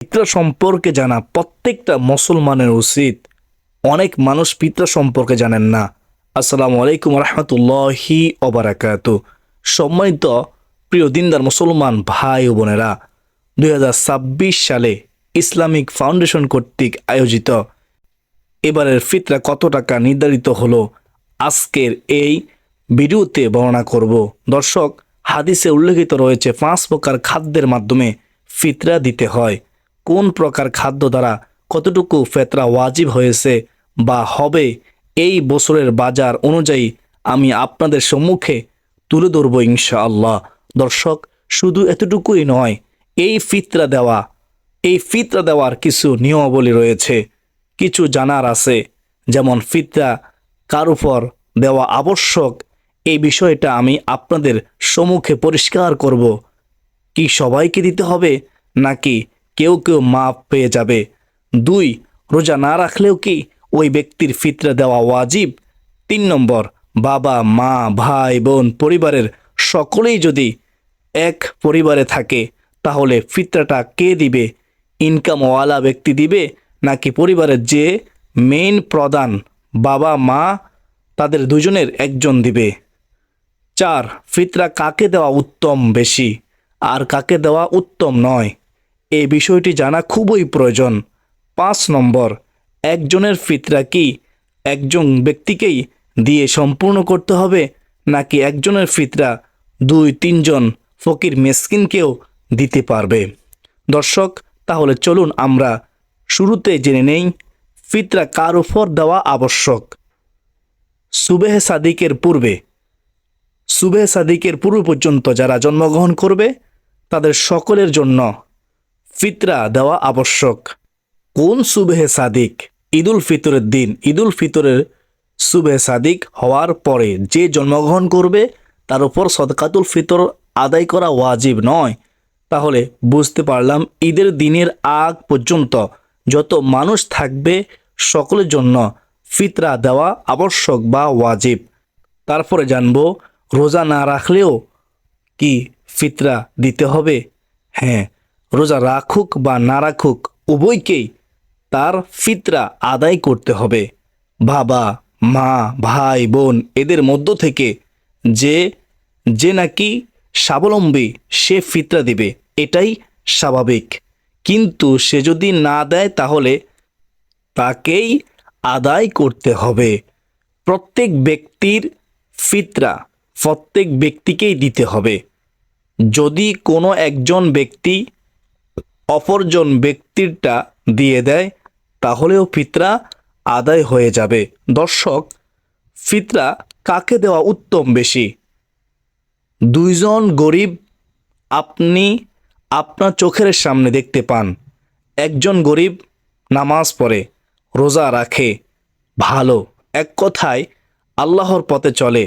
ফিতরা সম্পর্কে জানা প্রত্যেকটা মুসলমানের উচিত। অনেক মানুষ ফিতরা সম্পর্কে জানেন না। আসসালামু আলাইকুম রহমতুল্লাহি ওবারাকাতু। সম্মানিত প্রিয় দিনদার মুসলমান ভাই ও বোনেরা, 2026 সালে ইসলামিক ফাউন্ডেশন কর্তৃক আয়োজিত এবারের ফিতরা কত টাকা নির্ধারিত হলো আজকের এই ভিডিওতে বর্ণনা করব। দর্শক, হাদিসে উল্লেখিত রয়েছে 5 প্রকার খাদ্যের মাধ্যমে ফিতরা দিতে হয়। কোন প্রকার খাদ্য দ্বারা কতটুকু ফিতরা ওয়াজিব হয়েছে বা হবে এই বছরের বাজার অনুযায়ী আমি আপনাদের সম্মুখে তুলে ধরব ইনশাআল্লাহ। দর্শক, শুধু এতটুকুই নয়, এই ফিতরা দেওয়ার কিছু নিয়মাবলী রয়েছে, কিছু জানার আছে। যেমন ফিতরা কার উপর দেওয়া আবশ্যক, এই বিষয়টা আমি আপনাদের সম্মুখে পরিষ্কার করব। কি সবাইকে দিতে হবে নাকি কেউ কেউ মাপ পেয়ে যাবে? 2, রোজা না রাখলেও কি ওই ব্যক্তির ফিতরা দেওয়া ওয়াজিব? 3 নম্বর, বাবা মা ভাই বোন পরিবারের সকলেই যদি এক পরিবারে থাকে তাহলে ফিতরাটা কে দিবে? ইনকামওয়ালা ব্যক্তি দিবে নাকি পরিবারের যে মেইন প্রধান বাবা মা তাদের দুজনের একজন দিবে? 4, ফিতরা কাকে দেওয়া উত্তম বেশি আর কাকে দেওয়া উত্তম নয়, এই বিষয়টি জানা খুবই প্রয়োজন। 5 নম্বর, একজনের ফিতরা কি একজন ব্যক্তিকেই দিয়ে সম্পূর্ণ করতে হবে নাকি একজনের ফিতরা 2-3 জন ফকির মিসকিনকেও দিতে পারবে? দর্শক, তাহলে চলুন আমরা শুরুতে জেনে নেই ফিতরা কার উপর দেওয়া আবশ্যক। সুবেহ সাদিকের পূর্ব পর্যন্ত যারা জন্মগ্রহণ করবে তাদের সকলের জন্য ফিতরা দেওয়া আবশ্যক। কোন সুবেহ সাদিক? ঈদুল ফিতরের দিন। ঈদুল ফিতরের সুবেহ সাদিক হওয়ার পরে যে জন্মগ্রহণ করবে তার উপর সদকাতুল ফিতর আদায় করা ওয়াজিব নয়। তাহলে বুঝতে পারলাম ঈদের দিনের আগ পর্যন্ত যত মানুষ থাকবে সকলের জন্য ফিতরা দেওয়া আবশ্যক বা ওয়াজিব। তারপরে জানবো রোজা না রাখলেও কি ফিতরা দিতে হবে? হ্যাঁ, রোজা রাখুক বা না রাখুক উভয়কেই তার ফিতরা আদায় করতে হবে। বাবা মা ভাই বোন এদের মধ্য থেকে যে যে নাকি স্বাবলম্বী সে ফিতরা দিবে, এটাই স্বাভাবিক। কিন্তু সে যদি না দেয় তাহলে তাকেই আদায় করতে হবে। প্রত্যেক ব্যক্তির ফিতরা প্রত্যেক ব্যক্তিকেই দিতে হবে। যদি কোনো একজন ব্যক্তি অপরজন ব্যক্তিরটা দিয়ে দেয় তাহলেও ফিতরা আদায় হয়ে যাবে। দর্শক, ফিতরা কাকে দেওয়া উত্তম বেশি? 2 জন গরিব আপনি আপনার চোখের সামনে দেখতে পান। একজন গরিব নামাজ পড়ে, রোজা রাখে, ভালো, এক কথায় আল্লাহর পথে চলে।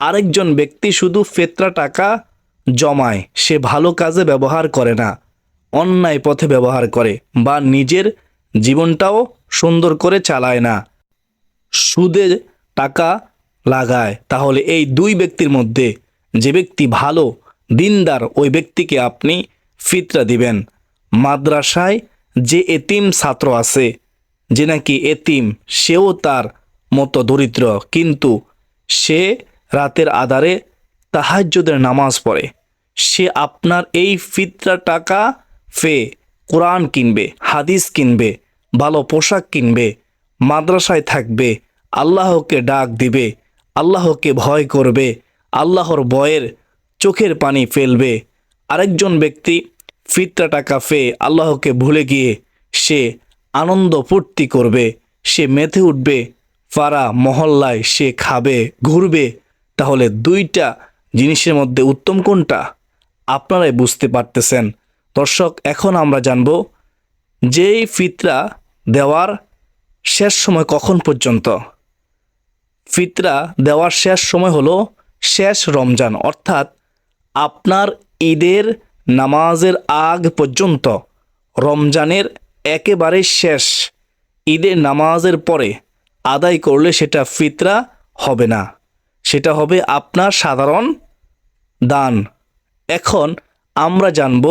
আরেকজন ব্যক্তি শুধু ফিতরা টাকা জমায়, সে ভালো কাজে ব্যবহার করে না, অন্যায় পথে ব্যবহার করে বা নিজের জীবনটাও সুন্দর করে চালায় না, সুদে টাকা লাগায়। তাহলে এই 2 ব্যক্তির মধ্যে যে ব্যক্তি ভালো দিনদার ওই ব্যক্তিকে আপনি ফিতরা দিবেন। মাদ্রাসায় যে এতিম ছাত্র আছে, যে নাকি এতিম, সেও তার মতো দরিদ্র, কিন্তু সে রাতের আধারে তাহাজ্জুদের নামাজ পড়ে, সে আপনার এই ফিতরা টাকা ফে কোরআন কিনবে, হাদিস কিনবে, ভালো পোশাক কিনবে, মাদ্রাসায় থাকবে, আল্লাহকে ডাক দিবে, আল্লাহকে ভয় করবে, আল্লাহর ভয়ের চোখের পানি ফেলবে। আরেকজন ব্যক্তি ফিতরা টাকা ফে আল্লাহকে ভুলে গিয়ে সে আনন্দ ফুর্তি করবে, সে মেতে উঠবে, পাড়া মহল্লায় সে খাবে ঘুরবে। তাহলে 2টা জিনিসের মধ্যে উত্তম কোনটা? আপনারাই বুঝতে পারতেছেন। দর্শক, এখন আমরা জানব যেই ফিতরা দেওয়ার শেষ সময় কখন পর্যন্ত। ফিতরা দেওয়ার শেষ সময় হলো শেষ রমজান, অর্থাৎ আপনার ঈদের নামাজের আগ পর্যন্ত। রমজানের একেবারে শেষ ঈদের নামাজের পরে আদায় করলে সেটা ফিতরা হবে না, সেটা হবে আপনার সাধারণ দান। এখন আমরা জানব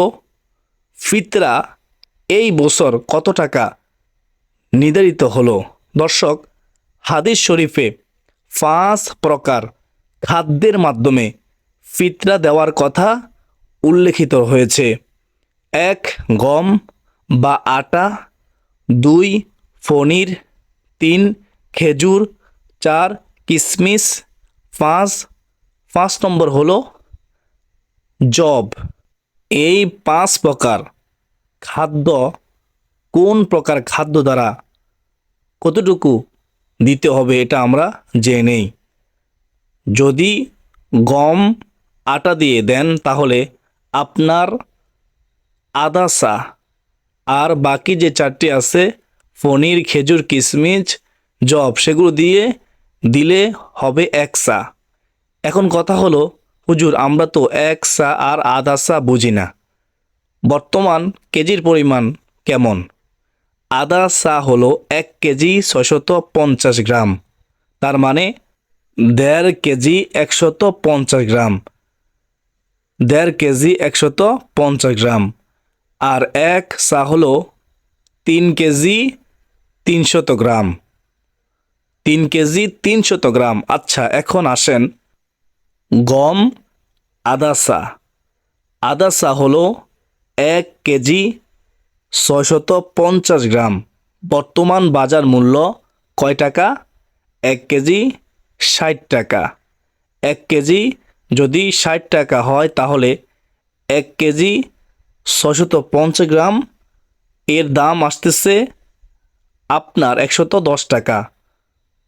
ফিতরা এই বছর কত টাকা নির্ধারিত হলো? দর্শক, হাদিস শরীফে 5 প্রকার খাদ্যের মাধ্যমে ফিতরা দেওয়ার কথা উল্লেখিত হয়েছে। 1. গম বা আটা, 2. পনির, 3. খেজুর, 4. কিশমিশ, 5 নম্বর হলো জব। এই 5 প্রকার খাদ্য কোন প্রকার খাদ্য দ্বারা কতটুকু দিতে হবে এটা আমরা জেনে নেই। যদি গম আটা দিয়ে দেন তাহলে আপনার আধা সা, আর বাকি যে 4টি আছে পনির, খেজুর, কিশমিশ, জব, সেগুলো দিয়ে দিলে হবে 1 সা। এখন কথা হলো, হুজুর আমরা তো 1 সা আর আধা সা বুঝি না, বর্তমান কেজির পরিমাণ কেমন? আধা সা হলো 1 কেজি 650 গ্রাম, তার মানে 1.5 কেজি 150 গ্রাম, 1.5 কেজি 150 গ্রাম। আর 1 সা হলো 3 কেজি 300 গ্রাম, 3 কেজি 300 গ্রাম। আচ্ছা, এখন আসেন গম আধা সা। আধা সা হলো 1 কেজি 650 গ্রাম। বর্তমান বাজার মূল্য কয় টাকা? 1 কেজি 60 টাকা। 1 কেজি যদি 60 টাকা হয় তাহলে 1 কেজি 650 গ্রাম এর দাম আসতেছে আপনার 110 টাকা।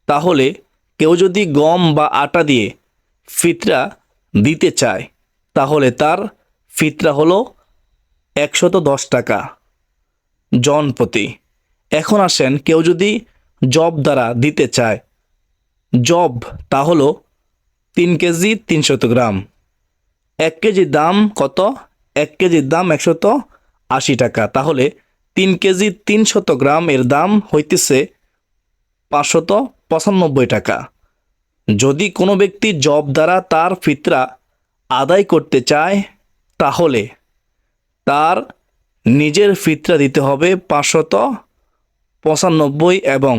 তাহলে কেউ যদি গম বা আটা দিয়ে ফিতরা দিতে চায় তাহলে তার ফিতরা হলো 110 টাকা জন প্রতি। এখন আসেন কেউ যদি জব দ্বারা দিতে চায়, জব তা হলো 3 কেজি 300 গ্রাম। 1 কেজির দাম কত? 1 কেজির দাম 180 টাকা। তাহলে 3 কেজি 300 গ্রাম এর দাম হইতেছে 595 টাকা। যদি কোনো ব্যক্তি জব দ্বারা তার ফিতরা আদায় করতে চায় তাহলে তার নিজের ফিতরা দিতে হবে 595, এবং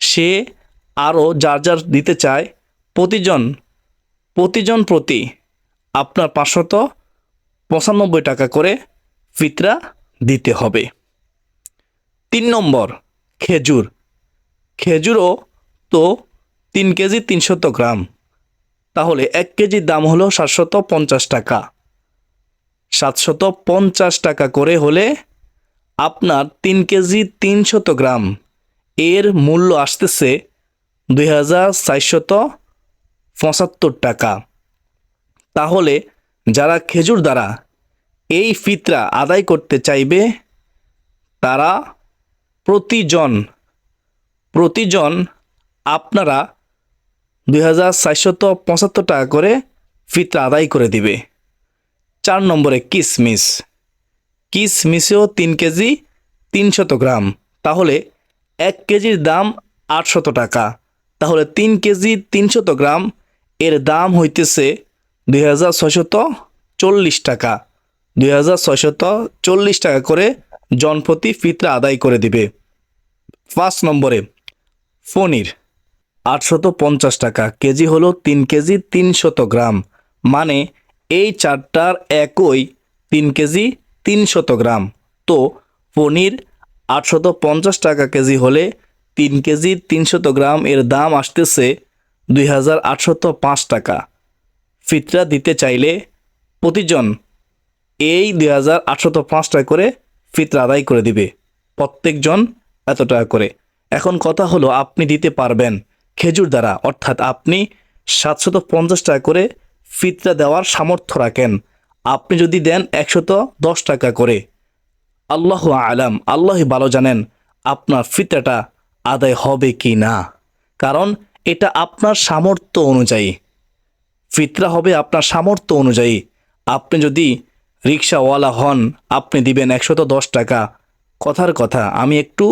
সে আরও যার যার দিতে চায় প্রতিজন প্রতি আপনার 595 টাকা করে ফিতরা দিতে হবে। 3 নম্বর খেজুর। খেজুরও তো 3 কেজি 300 গ্রাম, তাহলে 1 কেজির দাম হলো 750 টাকা। 750 টাকা করে হলে আপনার 3 কেজি 300 গ্রাম এর মূল্য আসতেছে 2475 টাকা। তাহলে যারা খেজুর দ্বারা এই ফিতরা আদায় করতে চাইবে তারা প্রতিজন আপনারা 2475 টাকা করে ফিতরা আদায় করে দিবে। 4 নম্বরে কিশমিশেও 3 কেজি 300 গ্রাম, তাহলে 1 কেজির দাম 800 টাকা। তাহলে 3 কেজি 300 গ্রাম এর দাম হইতেছে 2640 টাকা। 2640 টাকা করে জনপ্রতি ফিতরা আদায় করে দিবে। 5 নম্বরে পনির 850 টাকা কেজি হলো 3 কেজি 300 গ্রাম, মানে এই চারটার একই 3 কেজি 300 গ্রাম। তো পনির 850 টাকা কেজি হলে 3 কেজি 300 গ্রাম এর দাম আসতেছে 2805 টাকা। ফিতরা দিতে চাইলে প্রতিজন এই 2805 টাকা করে ফিতরা আদায় করে দিবে, প্রত্যেকজন এত টাকা করে। এখন কথা হলো আপনি দিতে পারবেন খেজুর দ্বারা, অর্থাৎ আপনি 750 টাকা করে ফিতরা দেওয়ার সামর্থ্য রাখেন। আপনি যদি দেন 110 টাকা করে, আল্লাহ আলাম, আল্লাহই ভালো জানেন আপনার ফিতরাটা আদায় হবে কি না, কারণ এটা আপনার সামর্থ্য অনুযায়ী ফিতরা হবে, আপনার সামর্থ্য অনুযায়ী। আপনি যদি রিক্সাওয়ালা হন আপনি দিবেন 110 টাকা। কথার কথা, আমি একটু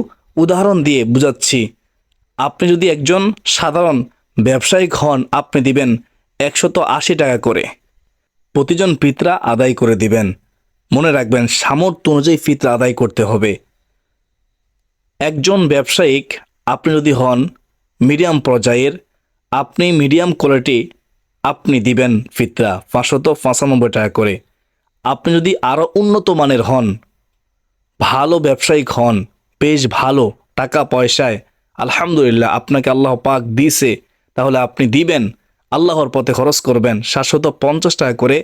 উদাহরণ দিয়ে বুঝাচ্ছি। আপনি যদি একজন সাধারণ ব্যবসায়িক হন আপনি দিবেন 180 টাকা করে, প্রতিজন ফিতরা আদায় করে দিবেন। মনে রাখবেন সামর্থ্য অনুযায়ী ফিতরা আদায় করতে হবে। একজন ব্যবসায়িক আপনি যদি হন মিডিয়াম পর্যায়ের, আপনি মিডিয়াম কোয়ালিটি আপনি দিবেন ফিতরা 595 টাকা করে। আপনি যদি আরও উন্নত মানের হন, ভালো ব্যবসায়িক হন, বেশ ভালো টাকা পয়সায় আলহামদুলিল্লাহ আপনাকে আল্লাহ পাক দিছে, তাহলে আপনি দিবেন, আল্লাহর পথে খরচ করবেন 750 টাকা করে।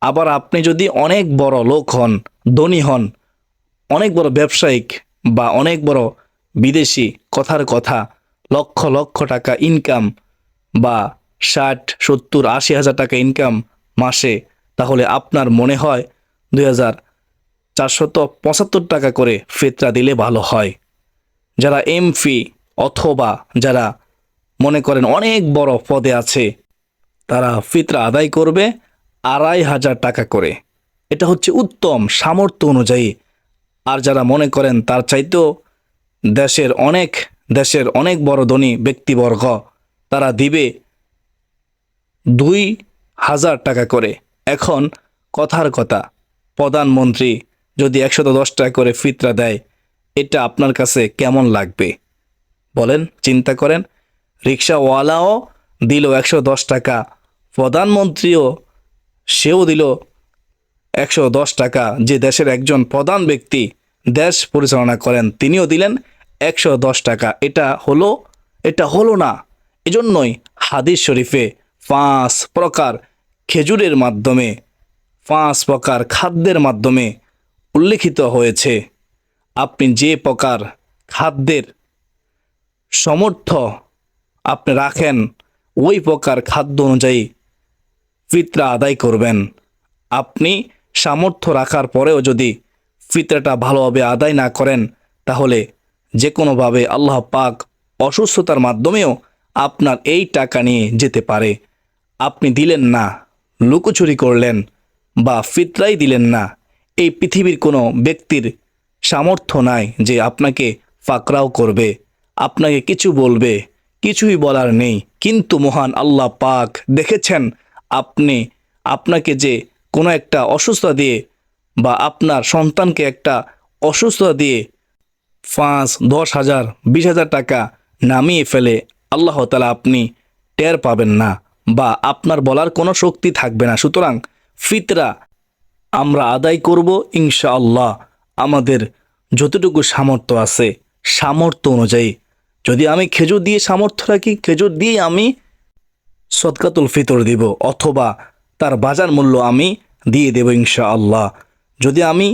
আবার আপনি যদি অনেক বড় লোক হন, ধনী হন, অনেক বড় ব্যবসায়িক বা অনেক বড় বিদেশি, কথার কথা লক্ষ লক্ষ টাকা ইনকাম বা 60, 70, 80 হাজার টাকা ইনকাম মাসে, তাহলে আপনার মনে হয় 2475 টাকা করে ফিতরা দিলে ভালো হয়। যারা এমপি অথবা যারা মনে করেন অনেক বড় পদে আছে, তারা ফিতরা আদায় করবে 2500 টাকা করে। এটা হচ্ছে উত্তম সামর্থ্য অনুযায়ী। আর যারা মনে করেন তার চাইতেও দেশের অনেক বড় ধনী ব্যক্তিবর্গ, তারা দিবে 2000 টাকা করে। এখন কথার কথা, প্রধানমন্ত্রী যদি 110 টাকা করে ফিতরা দেয়, এটা আপনার কাছে কেমন লাগবে বলেন, চিন্তা করেন। রিক্সাওয়ালাও দিল 110 টাকা, প্রধানমন্ত্রীও সেও দিল 110 টাকা। যে দেশের একজন প্রধান ব্যক্তি দেশ পরিচালনা করেন তিনিও দিলেন 110 টাকা। এটা হলো না। এজন্যই হাদিস শরীফে 5 প্রকার খেজুরের মাধ্যমে, 5 প্রকার খাদ্যের মাধ্যমে উল্লেখিত হয়েছে, আপনি যে প্রকার খাদ্যের সমর্থ আপনি রাখেন, ওই প্রকার খাদ্য অনুযায়ী ফিতরা আদায় করবেন। আপনি সামর্থ্য রাখার পরেও যদি ফিতরাটা ভালোভাবে আদায় না করেন, তাহলে যে কোনোভাবে আল্লাহ পাক অসুস্থতার মাধ্যমেও আপনার এই টাকা নিয়ে যেতে পারে। আপনি দিলেন না, লুকোচুরি করলেন বা ফিতরাই দিলেন না, এই পৃথিবীর কোনো ব্যক্তির সামর্থ্য নাই যে আপনাকে ফাকরাও করবে, আপনাকে কিছু বলবে, কিছুই বলার নেই। কিন্তু মহান আল্লাহ পাক দেখেছেন আপনাকে যে কোনো একটা অসুস্থতা দিয়ে বা আপনার সন্তানকে একটা অসুস্থতা দিয়ে 5, 10 হাজার, 20 হাজার টাকা নামিয়ে ফেলে, আল্লাহ তাআলা আপনি টের পাবেন না বা আপনার বলার কোনো শক্তি থাকবে না। সুতরাং ফিতরা আমরা আদায় করব ইনশাআল্লাহ আমাদের যতটুকু সামর্থ্য আছে, সামর্থ্য অনুযায়ী। যদি আমি খেজুর দিয়ে সামর্থ্য রাখি, খেজুর দিয়ে আমি সদকাতুল ফিতর দিব, অথবা তার বাজার মূল্য আমি দিয়ে দেব ইনশাআল্লাহ। যদি আমি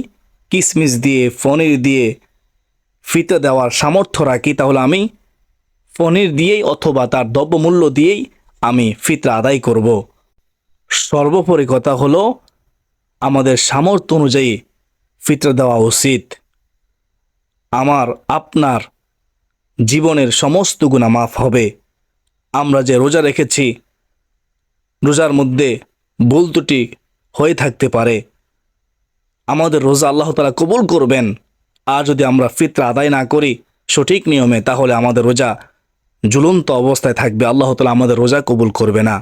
কিশমিশ দিয়ে, পনির দিয়ে ফিতরা দেওয়ার সামর্থ্য রাখি, তাহলে আমি পনির দিয়েই অথবা তার দ্রব্যমূল্য দিয়েই আমি ফিতরা আদায় করব। সর্বোপরি কথা হলো আমাদের সামর্থ্য অনুযায়ী ফিতরা দেওয়া উচিত। আমার আপনার জীবনের সমস্ত গুনাহ মাফ হবে। আমরা যে রোজা রেখেছি, রোজার মধ্যে ভুল ত্রুটি হয়ে থাকতে পারে, আমাদের রোজা আল্লাহ তাআলা কবুল করবেন। আর যদি আমরা ফিতরা আদায় না করি সঠিক নিয়মে, তাহলে আমাদের রোজা ঝুলন্ত অবস্থায় থাকবে, আল্লাহ তাআলা আমাদের রোজা কবুল করবে না।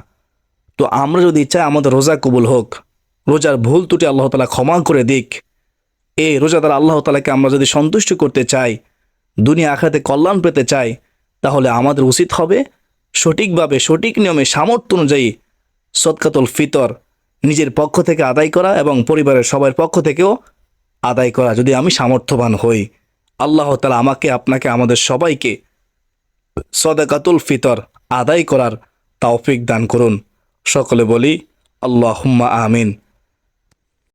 তো আমরা যদি চাই আমাদের রোজা কবুল হোক, রোজার ভুল ত্রুটি আল্লাহ তাআলা ক্ষমা করে দিক, এই রোজা দ্বারা আল্লাহ তাআলাকে আমরা যদি সন্তুষ্ট করতে চাই, দুনিয়া আখিরাতে কল্যাণ পেতে চাই, তাহলে আমাদের উচিত হবে সঠিকভাবে, সঠিক নিয়মে, সামর্থ্য অনুযায়ী সদকাতুল ফিতর নিজের পক্ষ থেকে আদায় করা এবং পরিবারের সবার পক্ষ থেকেও আদায় করা, যদি আমি সামর্থ্যবান হই। আল্লাহ তাআলা আমাকে, আপনাকে, আমাদের সবাইকে সদকাতুল ফিতর আদায় করার তৌফিক দান করুন। সকলে বলি আল্লাহুম্মা আমিন।